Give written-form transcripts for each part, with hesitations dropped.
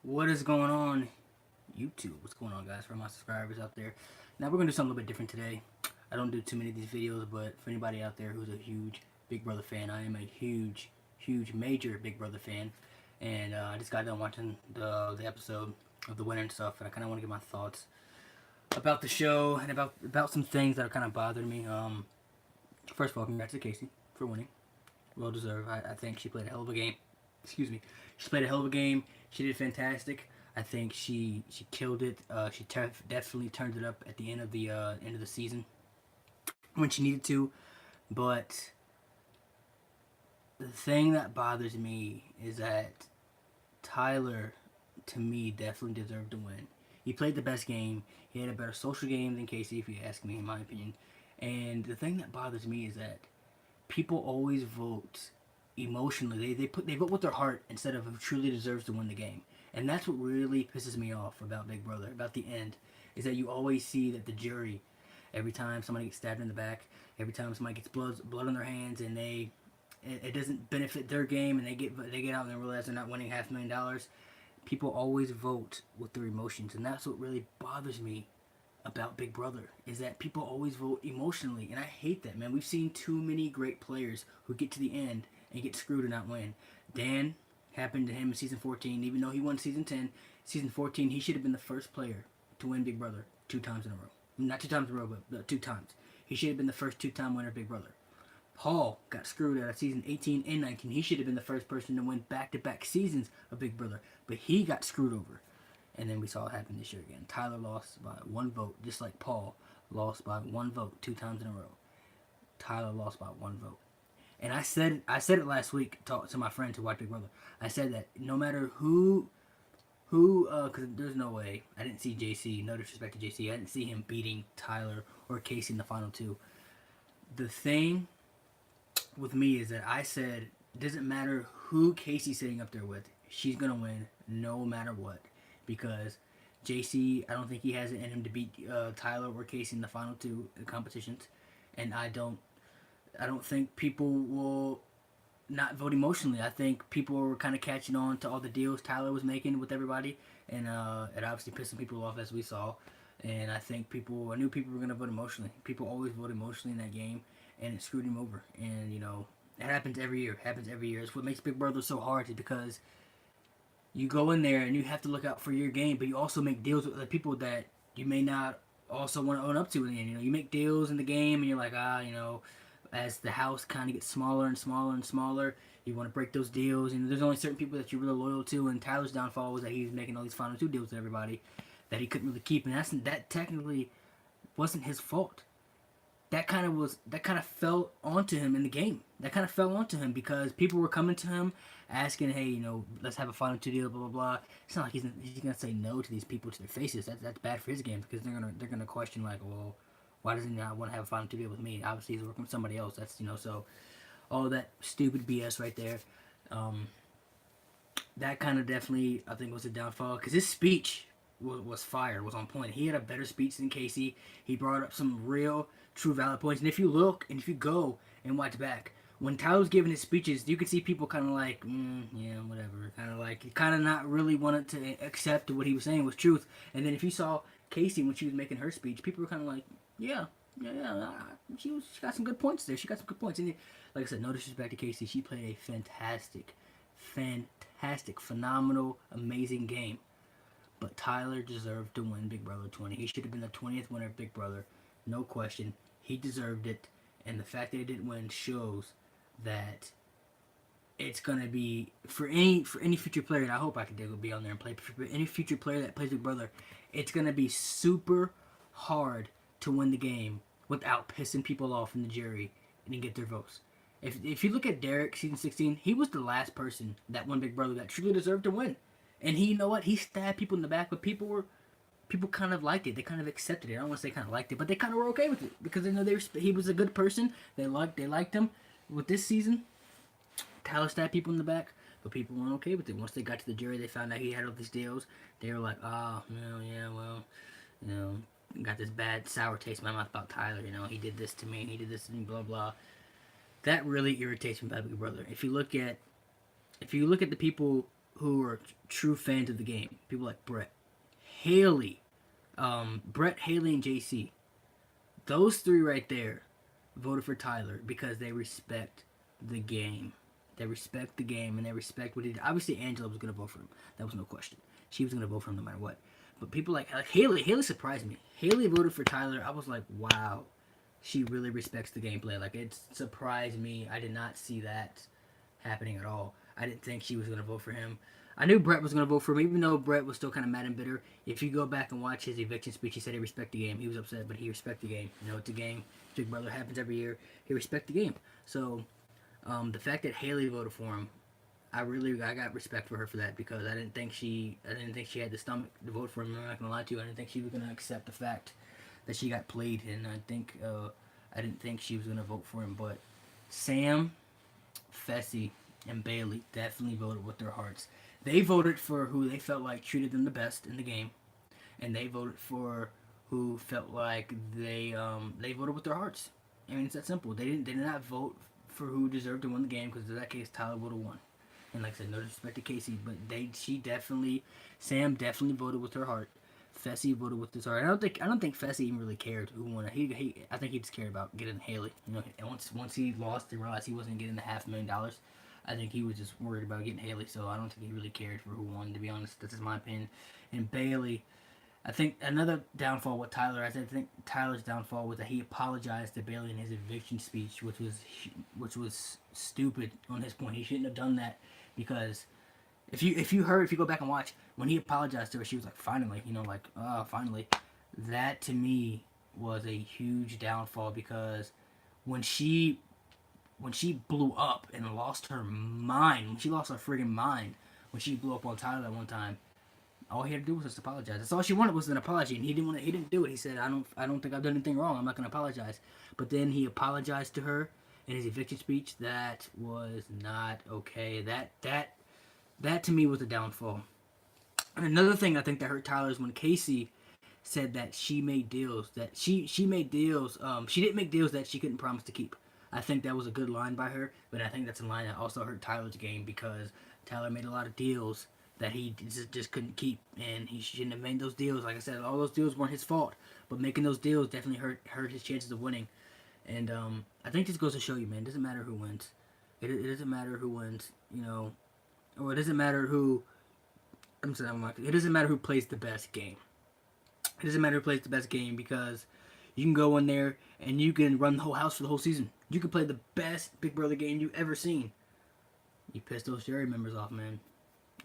What is going on, YouTube? What's going on, guys? For my subscribers out there. Now we're gonna do something a little bit different today. I don't do too many of these videos, but for anybody out there who's a huge Big Brother fan, I am a huge, major Big Brother fan, and I just got done watching the episode of the winner and stuff, and I kind of want to get my thoughts about the show and about some things that are kind of bothering me. First of all, congrats to Casey for winning. Well deserved. I think she played a hell of a game. Excuse me. She played a hell of a game. She did fantastic. I think she killed it. Definitely turned it up at the end of the season when she needed to. But the thing that bothers me is that Tyler, to me, definitely deserved to win. He played the best game. He had a better social game than Casey, if you ask me, in my opinion. And the thing that bothers me is that people always vote emotionally. They vote with their heart instead of who truly deserves to win the game. And that's what really pisses me off about Big Brother, about the end, is that you always see that the jury, every time somebody gets stabbed in the back, every time somebody gets blood on their hands, and it doesn't benefit their game, and they get out and they realize they're not winning $500,000. People always vote with their emotions, and that's what really bothers me about Big Brother, is that people always vote emotionally, and I hate that, man. We've seen too many great players who get to the end and get screwed and not win. Dan, happened to him in season 14, even though he won season 10. Season 14, he should have been the first player to win Big Brother 2 times in a row. Not 2 times in a row, but 2 times. He should have been the first 2-time winner of Big Brother. Paul got screwed out of season 18 and 19. He should have been the first person to win back-to-back seasons of Big Brother, but he got screwed over. And then we saw it happen this year again. Tyler lost by 1 vote, just like Paul lost by 1 vote 2 times in a row. Tyler lost by 1 vote. And I said it last week to my friend who watched Big Brother. I said that no matter because there's no way. I didn't see JC, no disrespect to JC, I didn't see him beating Tyler or Casey in the final two. The thing with me is that I said it doesn't matter who Casey's sitting up there with, she's going to win no matter what. Because JC, I don't think he has it in him to beat Tyler or Casey in the final two competitions. And I don't think people will not vote emotionally. I think people were kind of catching on to all the deals Tyler was making with everybody, and it obviously pissed some people off as we saw. And I knew people were gonna vote emotionally. People always vote emotionally in that game, and it screwed him over. And it happens every year. It happens every year. It's what makes Big Brother so hard, is because you go in there and you have to look out for your game, but you also make deals with the people that you may not also want to own up to in the end. You make deals in the game, and you're like, as the house kind of gets smaller and smaller and smaller, you want to break those deals. There's only certain people that you're really loyal to, and Tyler's downfall was that he was making all these final two deals with everybody that he couldn't really keep, and that technically wasn't his fault. That kind of fell onto him in the game. That kind of fell onto him because people were coming to him asking, hey, let's have a final two deal, blah blah blah. It's not like he's gonna say no to these people to their faces. That's bad for his game, because they're gonna question, like, well, why doesn't he not want to have a final two deal with me? Obviously, he's working with somebody else. That's so all that stupid BS right there. Um, that kind of definitely, I think, was a downfall, because his speech was fire, was on point. He had a better speech than Casey. He brought up some real, true, valid points. And if you look and if you go and watch back, when Tyler was giving his speeches, you could see people kind of like, yeah, whatever, kind of not really wanted to accept what he was saying was truth. And then if you saw Casey when she was making her speech, people were kind of like, yeah, yeah, she got some good points there. She got some good points. And like I said, no disrespect to Casey, she played a fantastic, phenomenal, amazing game. But Tyler deserved to win Big Brother 20. He should have been the 20th winner of Big Brother. No question. He deserved it. And the fact that he didn't win shows that it's gonna be for any future player, and I hope I can be on there and play, for any future player that plays Big Brother, it's gonna be super hard to win the game without pissing people off in the jury and get their votes. If you look at Derek season 16, he was the last person that won Big Brother that truly deserved to win. And he, he stabbed people in the back, but people kind of liked it. They kind of accepted it. I don't want to say kind of liked it, but they kind of were okay with it, because they know he was a good person. They liked him. With this season, Tyler stabbed people in the back, but people weren't okay with it. Once they got to the jury, they found out he had all these deals. They were like, got this bad sour taste in my mouth about Tyler. He did this to me. He did this to me. Blah blah. That really irritates me about Big Brother. If you look at the people who are true fans of the game. People like Brett, Haley, Brett, Haley, and JC. Those three right there voted for Tyler because they respect the game. They respect the game and they respect what he did. Obviously, Angela was going to vote for him. That was no question. She was going to vote for him no matter what. But people like Haley, Haley surprised me. Haley voted for Tyler. I was like, wow, she really respects the gameplay. Like, it surprised me. I did not see that happening at all. I didn't think she was going to vote for him. I knew Brett was going to vote for him, even though Brett was still kind of mad and bitter. If you go back and watch his eviction speech, he said he respect the game. He was upset, but he respect the game. You know, it's a game. Big Brother happens every year. He respect the game. So, the fact that Haley voted for him, I got respect for her for that because I didn't think she had the stomach to vote for him. I'm not gonna lie to you. I didn't think she was gonna accept the fact that she got played, and I didn't think she was gonna vote for him. But Sam, Fessy, and Bailey definitely voted with their hearts. They voted for who they felt like treated them the best in the game, and they voted for who felt like they voted with their hearts. I mean, it's that simple. They did not vote for who deserved to win the game because in that case Tyler would have won. And like I said, no disrespect to Casey, but Sam definitely voted with her heart. Fessy voted with his heart. I don't think Fessy even really cared who won. I think he just cared about getting Haley. You know, and once he lost and realized he wasn't getting the $500,000, I think he was just worried about getting Haley. So I don't think he really cared for who won. To be honest, that's just my opinion. And Bailey, I think another downfall with Tyler, I think Tyler's downfall was that he apologized to Bailey in his eviction speech, which was stupid on his point. He shouldn't have done that because if you go back and watch when he apologized to her, she was like, finally, you know, like, oh, finally. That to me was a huge downfall because when she blew up and lost her mind, when she lost her friggin' mind, when she blew up on Tyler that one time, all he had to do was just apologize. That's all she wanted was an apology, and he didn't do it. He said, I don't think I've done anything wrong. I'm not gonna apologize. But then he apologized to her in his eviction speech. That was not okay. That to me was a downfall. And another thing I think that hurt Tyler is when Casey said that she made deals that she made deals. She didn't make deals that she couldn't promise to keep. I think that was a good line by her, but I think that's a line that also hurt Tyler's game because Tyler made a lot of deals that he just couldn't keep, and he shouldn't have made those deals. Like I said, all those deals weren't his fault, but making those deals definitely hurt his chances of winning. And I think this goes to show you, man, it doesn't matter who wins. It doesn't matter who wins, you know, or it doesn't matter who. It doesn't matter who plays the best game. It doesn't matter who plays the best game because you can go in there and you can run the whole house for the whole season. You can play the best Big Brother game you've ever seen. You piss those jury members off, man.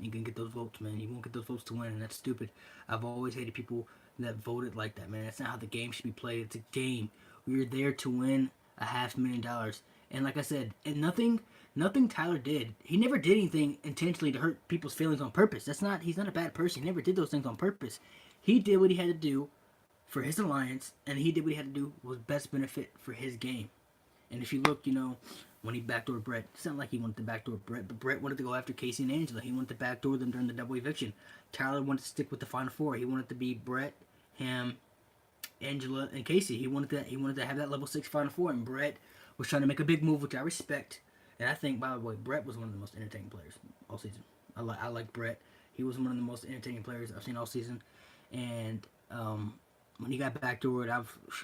You can get those votes, man. You won't get those votes to win, and that's stupid. I've always hated people that voted like that, man. That's not how the game should be played. It's a game. We're there to win $500,000. And like I said, and nothing Tyler did. He never did anything intentionally to hurt people's feelings on purpose. He's not a bad person. He never did those things on purpose. He did what he had to do for his alliance, and he did what he had to do was best benefit for his game. And if you look, you know, when he backdoored Brett, it's not like he wanted to backdoor Brett, but Brett wanted to go after Casey and Angela. He wanted to backdoor them during the double eviction. Tyler wanted to stick with the final four. He wanted to be Brett, him, Angela, and Casey. He wanted to have that level 6 final four, and Brett was trying to make a big move, which I respect. And I think, by the way, Brett was one of the most entertaining players all season. I like Brett. He was one of the most entertaining players I've seen all season. And when he got backdoored,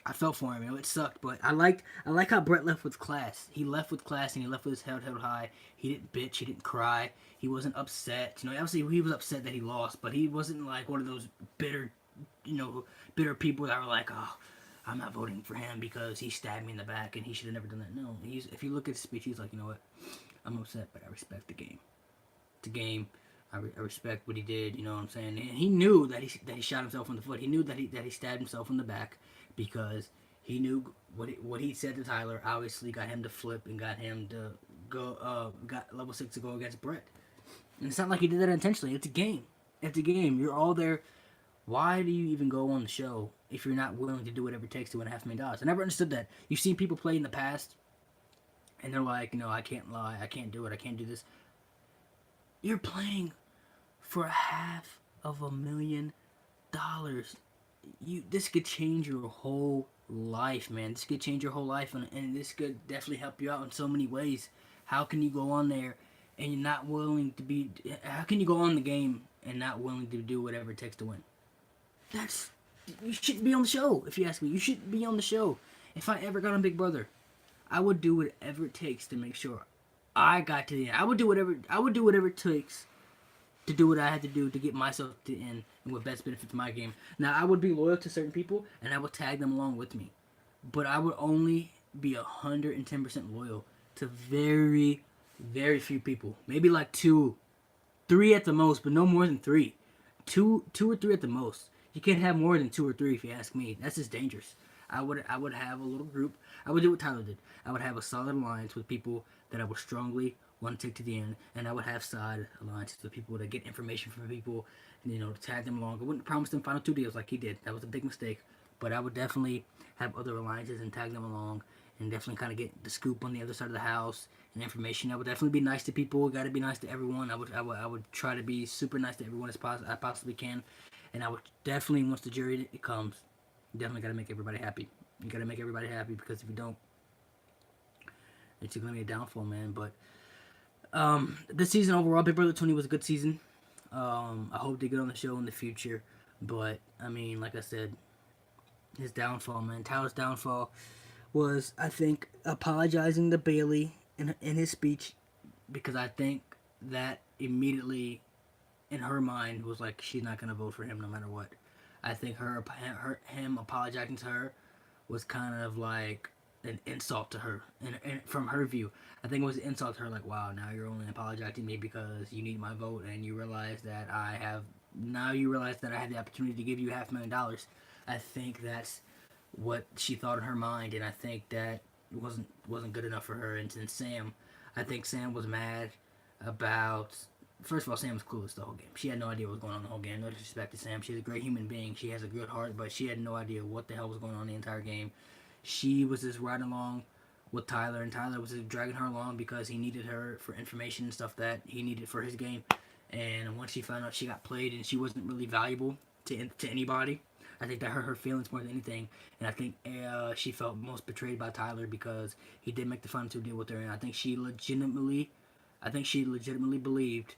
I felt for him. You know, it sucked, but I like how Brett left with class. He left with class, and he left with his head held high. He didn't bitch. He didn't cry. He wasn't upset. You know, obviously he was upset that he lost, but he wasn't like one of those bitter people that were like, oh, I'm not voting for him because he stabbed me in the back and he should have never done that. No, if you look at his speech, he's like, you know what, I'm upset, but I respect the game. It's a game. I respect what he did. You know what I'm saying? And he knew that he shot himself in the foot. He knew that he stabbed himself in the back because he knew what he said to Tyler. Obviously, got him to flip and got him to go. Got level 6 to go against Brett. And it's not like he did that intentionally. It's a game. It's a game. You're all there. Why do you even go on the show if you're not willing to do whatever it takes to win $500,000? I never understood that. You've seen people play in the past, and they're like, no, I can't lie, I can't do it, I can't do this. You're playing for $500,000. This could change your whole life, man. This could change your whole life, and this could definitely help you out in so many ways. How can you go on there and you're not willing to be. How can you go on the game and not willing to do whatever it takes to win? That's You shouldn't be on the show. If you ask me, you shouldn't be on the show. If I ever got on Big Brother, I would do whatever it takes to make sure I got to the end. I would do whatever it takes to do what I had to do to get myself to the end and what best benefits my game. Now I would be loyal to certain people and I would tag them along with me, but I would only be 110% loyal to very, very few people. Maybe like two, three at the most, but no more than three. Two or three at the most. You can't have more than two or three if you ask me. That's just dangerous. I would have a little group. I would do what Tyler did. I would have a solid alliance with people that I would strongly want to take to the end, and I would have side alliances with people to get information from people, and, to tag them along. I wouldn't promise them final two deals like he did. That was a big mistake. But I would definitely have other alliances and tag them along, and definitely kind of get the scoop on the other side of the house and information. I would definitely be nice to people. Got to be nice to everyone. I would try to be super nice to everyone as I possibly can, and I would definitely, once the jury comes, definitely got to make everybody happy. You got to make everybody happy, because if you don't, it's going to be a downfall, man. But this season overall, Big Brother 20 was a good season. I hope they get on the show in the future. But, I mean, like I said, his downfall, man. Tyler's downfall was, I think, apologizing to Bailey in his speech, because I think that immediately, in her mind, was like, she's not going to vote for him no matter what. I think him apologizing to her was kind of like an insult to her, and from her view, I think it was an insult to her. Like, wow, now you're only apologizing to me because you need my vote, and you realize that I have the opportunity to give you $500,000. I think that's what she thought in her mind, and I think that wasn't good enough for her. And Sam, I think Sam was mad about. First of all, Sam was clueless the whole game. She had no idea what was going on the whole game. No disrespect to Sam. She's a great human being. She has a good heart, but she had no idea what the hell was going on the entire game. She was just riding along with Tyler, and Tyler was just dragging her along because he needed her for information and stuff that he needed for his game. And once she found out she got played and she wasn't really valuable to anybody, I think that hurt her feelings more than anything. And I think she felt most betrayed by Tyler because he did make the final two deal with her. And I think she legitimately believed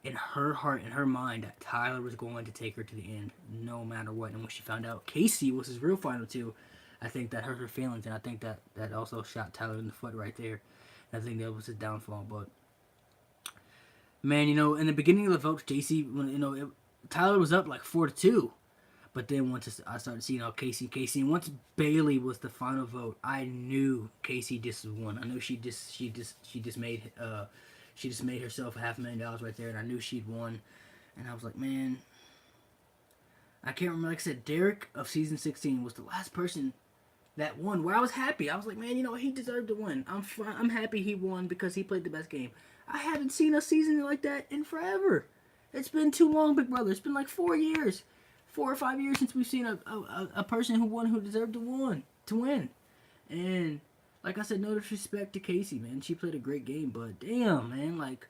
in her heart, in her mind, that Tyler was going to take her to the end, no matter what. And when she found out Casey was his real final two, I think that hurt her feelings, and I think that also shot Tyler in the foot right there. And I think that was his downfall. But man, in the beginning of the vote, when Tyler was up like 4-2, but then once I started seeing Casey, and once Bailey was the final vote, I knew Casey just won. I knew she just made herself $500,000 right there, and I knew she'd won. And I was like, man, I can't remember. Like I said, Derek of season 16 was the last person that won. Where I was happy. I was like, man, he deserved to win. I'm happy he won because he played the best game. I haven't seen a season like that in forever. It's been too long, Big Brother. It's been like 4 years, 4 or 5 years since we've seen a person who won, who deserved to win. And like I said, no disrespect to Casey, man. She played a great game, but damn, man, like,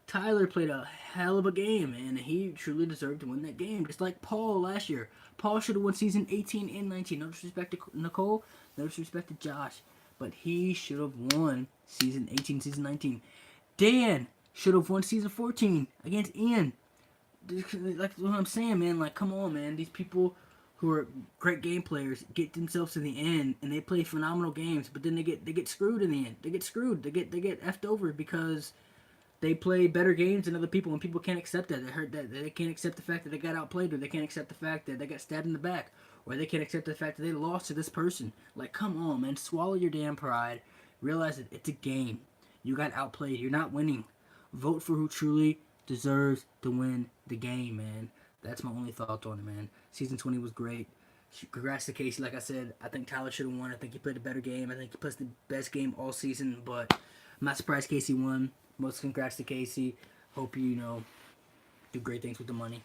Tyler played a hell of a game, and he truly deserved to win that game. Just like Paul last year. Paul should have won season 18 and 19. No disrespect to Nicole, no disrespect to Josh, but he should have won season 18, season 19. Dan should have won season 14 against Ian. Like what I'm saying, man. Like, come on, man. These people who are great game players get themselves to the end, and they play phenomenal games, but then they get screwed in the end. They get screwed. They get effed over because they play better games than other people, and people can't accept that. They can't accept the fact that they got outplayed, or they can't accept the fact that they got stabbed in the back, or they can't accept the fact that they lost to this person. Like, come on, man. Swallow your damn pride. Realize that it's a game. You got outplayed. You're not winning. Vote for who truly deserves to win the game, man. That's my only thoughts on it, man. Season 20 was great. Congrats to Casey. Like I said, I think Tyler should have won. I think he played a better game. I think he played the best game all season, but I'm not surprised Casey won. Most congrats to Casey. Hope you do great things with the money.